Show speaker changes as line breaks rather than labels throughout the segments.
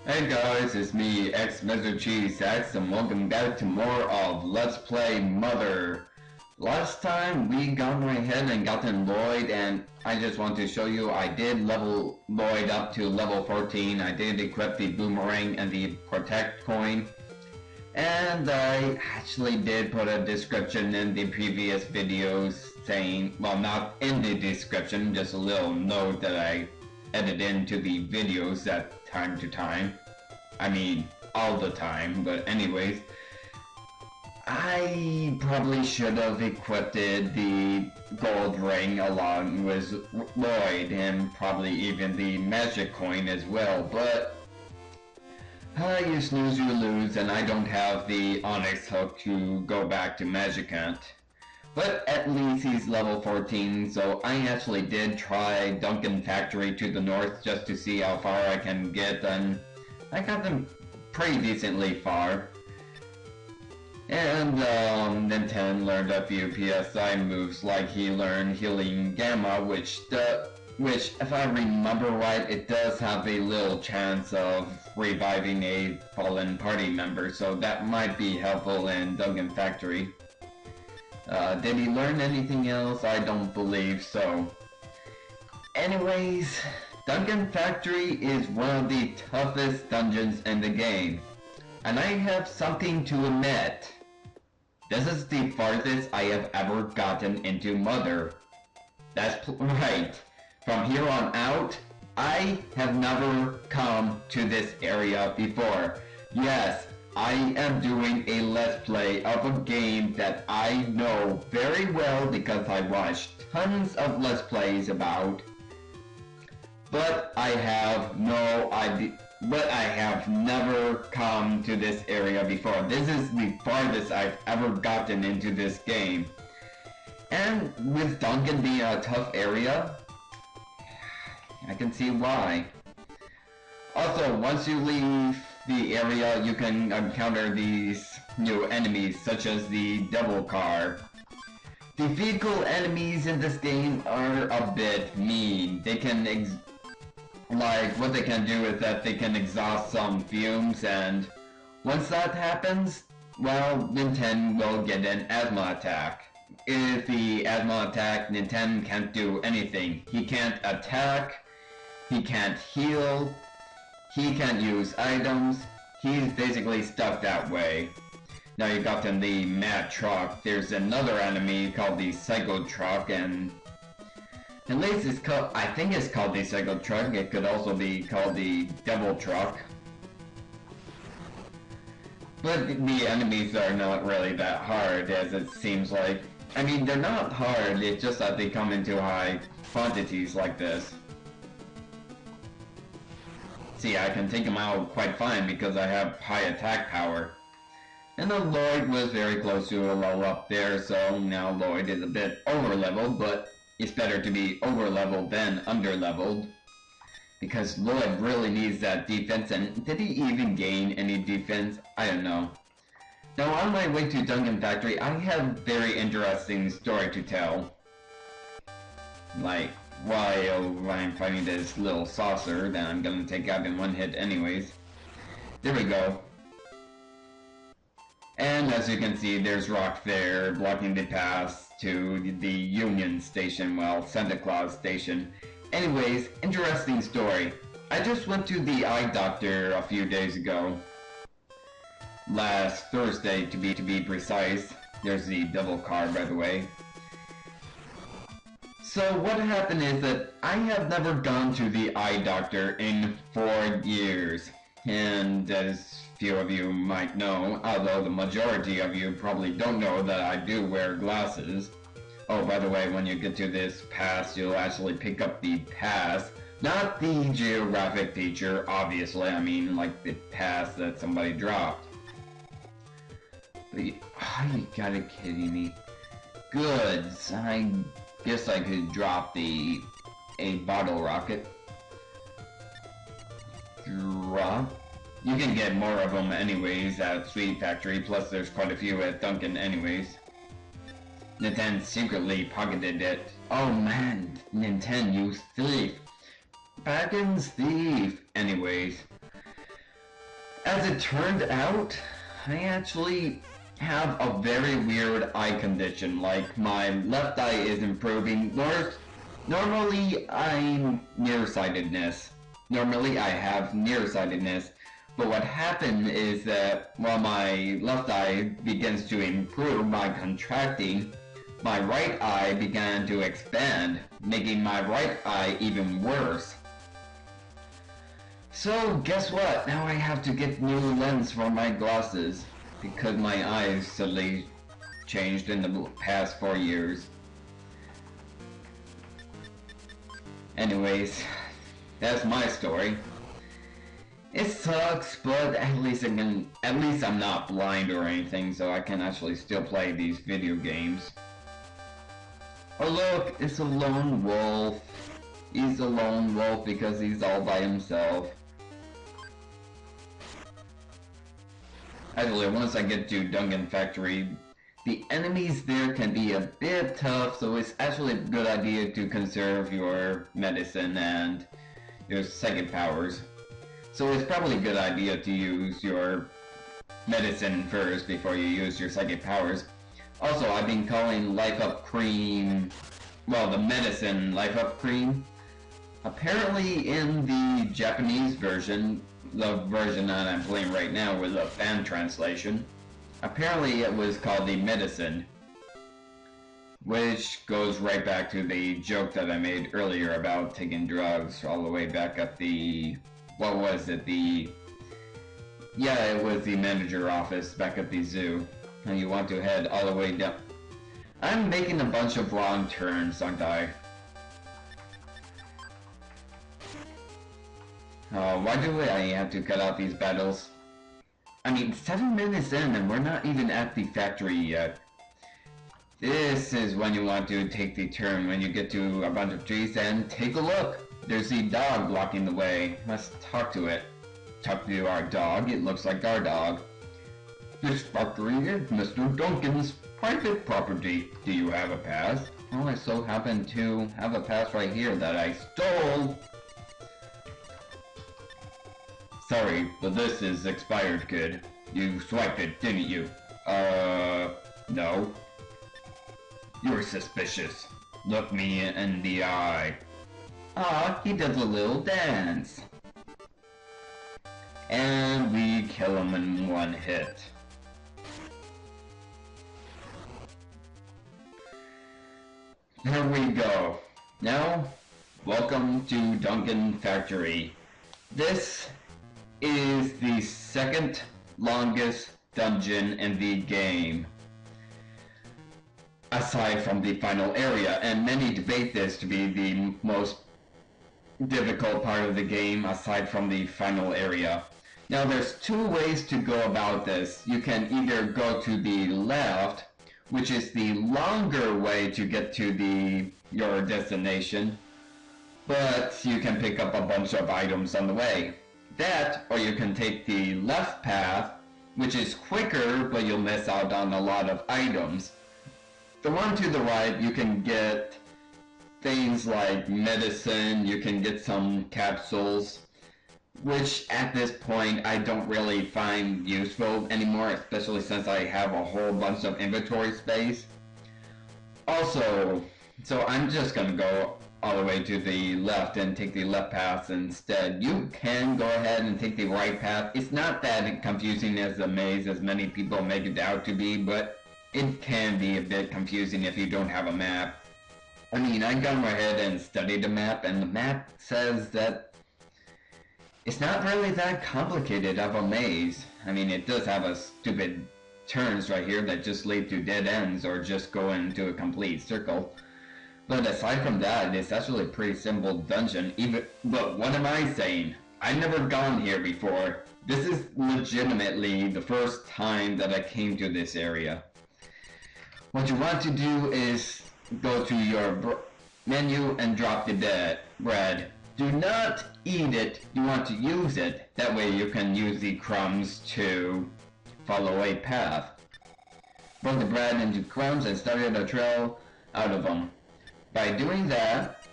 Hey guys, it's me, X and welcome back to more of Let's Play Mother. Last time we got right ahead and got in Lloyd, and I just want to show you I did level Lloyd up to level 14. I did equip the boomerang and the protect coin. And I actually did put a description in the previous videos saying, well, not in the description, just a little note that I edit into the videos at time to time. I mean, all the time, but anyways. I probably should have equipped the gold ring along with Lloyd and probably even the magic coin as well, but you snooze, you lose, and I don't have the onyx hook to go back to Magicant. But at least he's level 14, so I actually did try Duncan Factory to the north just to see how far I can get, and I got them pretty decently far. And Duncan learned a few PSI moves, like he learned Healing Gamma, which if I remember right, it does have a little chance of reviving a fallen party member, so that might be helpful in Duncan Factory. Did he learn anything else? I don't believe so. Anyways, Duncan Factory is one of the toughest dungeons in the game. And I have something to admit. This is the farthest I have ever gotten into Mother. That's right. From here on out, I have never come to this area before. Yes, I am doing a Let's Play of a game that I know very well because I watched tons of Let's Plays about. But I have no idea. But I have never come to this area before. This is the farthest I've ever gotten into this game. And with Duncan being a tough area, I can see why. Also, once you leave the area, you can encounter these new enemies, such as the Devil Car. The vehicle enemies in this game are a bit mean. They can what they can do is that they can exhaust some fumes, and once that happens, well, Nintendo will get an asthma attack. If the asthma attack, Nintendo can't do anything. He can't attack, he can't heal, he can't use items, he's basically stuck that way. Now you got in the Mad Truck, there's another enemy called the Psycho Truck, and at least it's called, I think it's called the Psycho Truck. It could also be called the Devil Truck. But the enemies are not really that hard, as it seems like. I mean, they're not hard, it's just that they come into high quantities like this. See, I can take them out quite fine because I have high attack power. And the Lloyd was very close to a level up there, so now Lloyd is a bit over-leveled, but it's better to be over-leveled than under-leveled, because Lloyd really needs that defense, and did he even gain any defense? I don't know. Now on my way to Duncan Factory, I have a very interesting story to tell. Like, while I'm fighting this little saucer that I'm gonna take out in one hit anyways. There we go. And as you can see, there's rock there blocking the path to the Union Station, well, Santa Claus Station. Anyways, interesting story. I just went to the eye doctor a few days ago. Last Thursday, to be precise. There's the Devil Car, by the way. So what happened is that I have never gone to the eye doctor in 4 years. And as few of you might know, although the majority of you probably don't know that I do wear glasses. Oh, by the way, when you get to this pass, you'll actually pick up the pass, not the geographic feature, obviously, I mean like the pass that somebody dropped. But you gotta kidding me. Goods, I guess I could drop a bottle rocket. Drop? You can get more of them anyways at Sweet Factory, plus there's quite a few at Duncan anyways. Nintendo secretly pocketed it. Oh man, Nintendo, you thief. Bacon's thief. Anyways. As it turned out, I actually have a very weird eye condition. Like, my left eye is improving. Normally, I'm nearsightedness. Normally, I have nearsightedness. But what happened is that while my left eye begins to improve by contracting, my right eye began to expand, making my right eye even worse. So, guess what? Now I have to get new lens for my glasses because my eyes suddenly changed in the past 4 years. Anyways, that's my story. It sucks, but at least I'm not blind or anything, so I can actually still play these video games. Oh look, it's a lone wolf. He's a lone wolf because he's all by himself. Actually, once I get to Duncan Factory, the enemies there can be a bit tough, so it's actually a good idea to conserve your medicine and your psychic powers. So it's probably a good idea to use your medicine first before you use your psychic powers. Also, I've been calling Life Up Cream, well, the medicine Life Up Cream. Apparently in the Japanese version, the version that I'm playing right now with a fan translation, apparently it was called the medicine, which goes right back to the joke that I made earlier about taking drugs all the way back at the, what was it, yeah, it was the manager office back at the zoo, and you want to head all the way down. I'm making a bunch of wrong turns, aren't I? Why do I have to cut out these battles? I mean, 7 minutes in and we're not even at the factory yet. This is when you want to take the turn, when you get to a bunch of trees and take a look. There's the dog blocking the way. Let's talk to it. Talk to our dog. It looks like our dog. This factory is Mr. Duncan's private property. Do you have a pass? Oh, I so happen to have a pass right here that I stole. Sorry, but this is expired, kid. You swiped it, didn't you? No. You're suspicious. Look me in the eye. Ah, he does a little dance. And we kill him in one hit. There we go. Now, welcome to Duncan Factory. This is the second longest dungeon in the game, aside from the final area, and many debate this to be the most difficult part of the game aside from the final area. Now there's two ways to go about this. You can either go to the left, which is the longer way to get to your destination, but you can pick up a bunch of items on the way. That, or you can take the left path, which is quicker, but you'll miss out on a lot of items. The one to the right, you can get things like medicine, you can get some capsules, which at this point I don't really find useful anymore, especially since I have a whole bunch of inventory space. Also, so I'm just gonna go all the way to the left and take the left path instead. You can go ahead and take the right path. It's not that confusing as a maze as many people make it out to be, but it can be a bit confusing if you don't have a map. I mean, I got ahead and studied the map, and the map says that it's not really that complicated of a maze. I mean, it does have a stupid turns right here that just lead to dead ends or just go into a complete circle. But aside from that, it's actually a pretty simple dungeon. But what am I saying? I've never gone here before. This is legitimately the first time that I came to this area. What you want to do is go to your menu and drop the bread. Do not eat it. You want to use it. That way you can use the crumbs to follow a path. Broke the bread into crumbs and started a trail out of them. By doing that,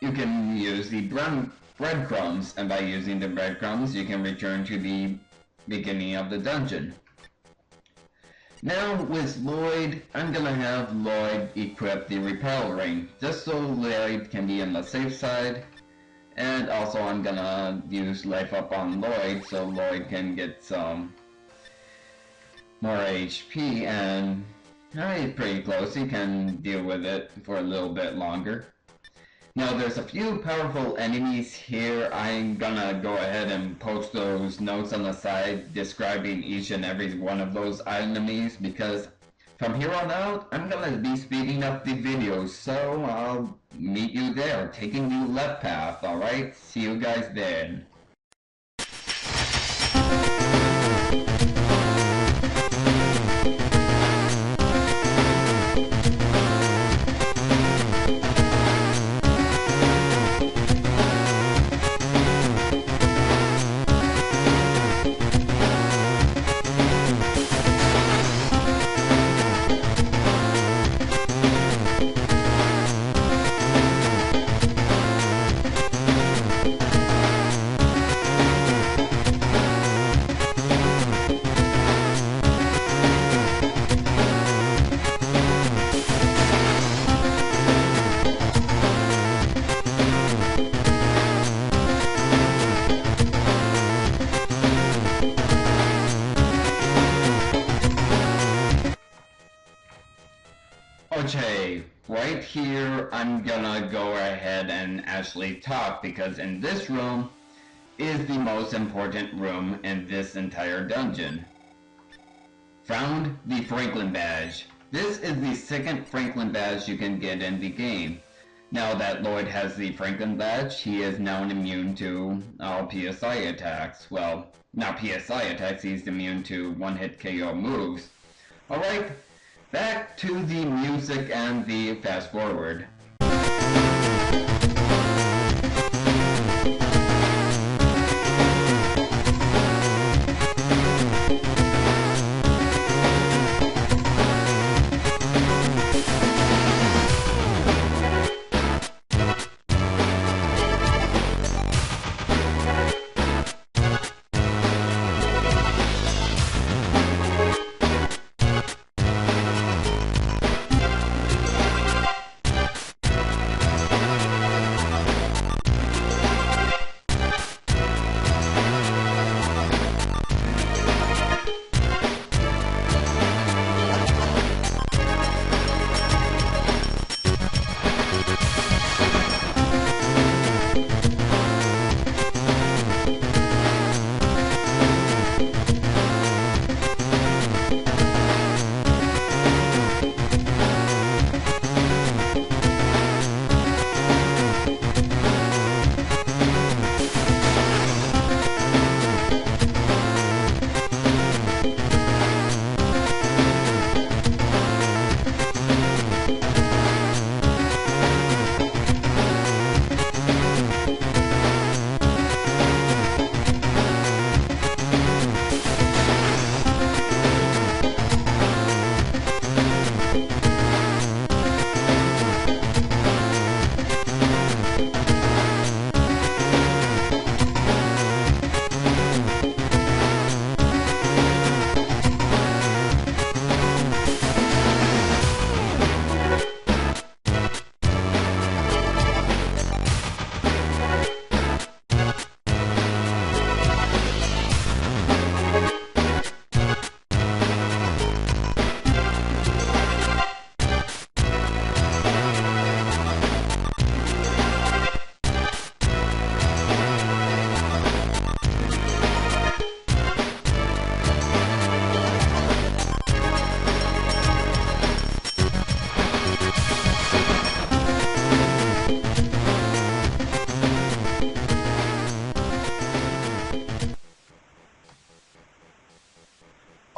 you can use the breadcrumbs, and by using the breadcrumbs, you can return to the beginning of the dungeon. Now with Lloyd, I'm gonna have Lloyd equip the repel ring, just so Lloyd can be on the safe side. And also I'm gonna use life up on Lloyd so Lloyd can get some more HP, and he's pretty close, he can deal with it for a little bit longer. Now there's a few powerful enemies here. I'm gonna go ahead and post those notes on the side describing each and every one of those enemies, because from here on out I'm gonna be speeding up the videos, so I'll meet you there, taking the left path. Alright, see you guys then. Okay, right here I'm gonna go ahead and actually talk, because in this room is the most important room in this entire dungeon. Found the Franklin badge. This is the second Franklin badge you can get in the game. Now that Lloyd has the Franklin badge, he is now immune to all PSI attacks. Well, not PSI attacks, he's immune to one-hit KO moves. Alright, back to the music and the fast forward.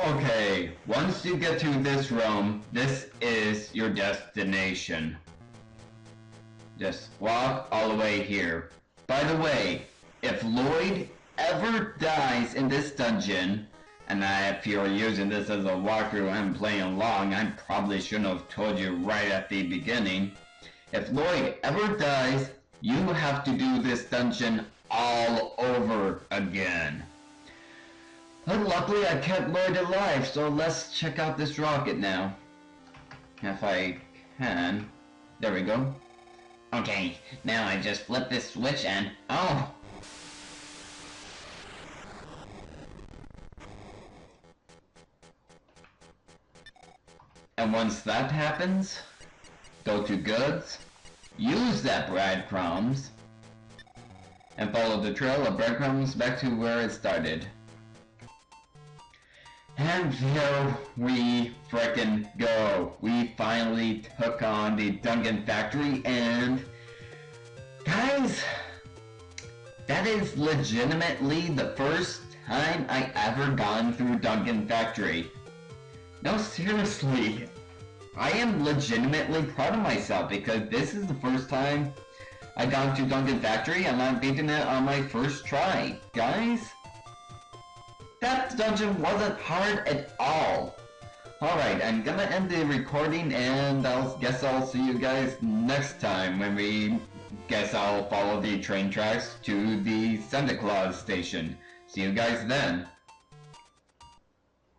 Okay, once you get to this room, this is your destination. Just walk all the way here. By the way, if Lloyd ever dies in this dungeon, and if you're using this as a walkthrough and playing along, I probably shouldn't have told you right at the beginning. If Lloyd ever dies, you have to do this dungeon all over again. But luckily I kept Lloyd alive, so let's check out this rocket now. If I can. There we go.
Okay, now I just flip this switch and... oh!
And once that happens, go to goods, use that breadcrumbs, and follow the trail of breadcrumbs back to where it started. And there we frickin' go. We finally took on the Duncan factory, and guys, that is legitimately the first time I ever gone through Duncan factory. No, seriously, I am legitimately proud of myself because this is the first time I got to Duncan factory and I'm beating it on my first try. Guys, that dungeon wasn't hard at all. Alright, I'm gonna end the recording and guess I'll see you guys next time when I'll follow the train tracks to the Santa Claus station. See you guys then.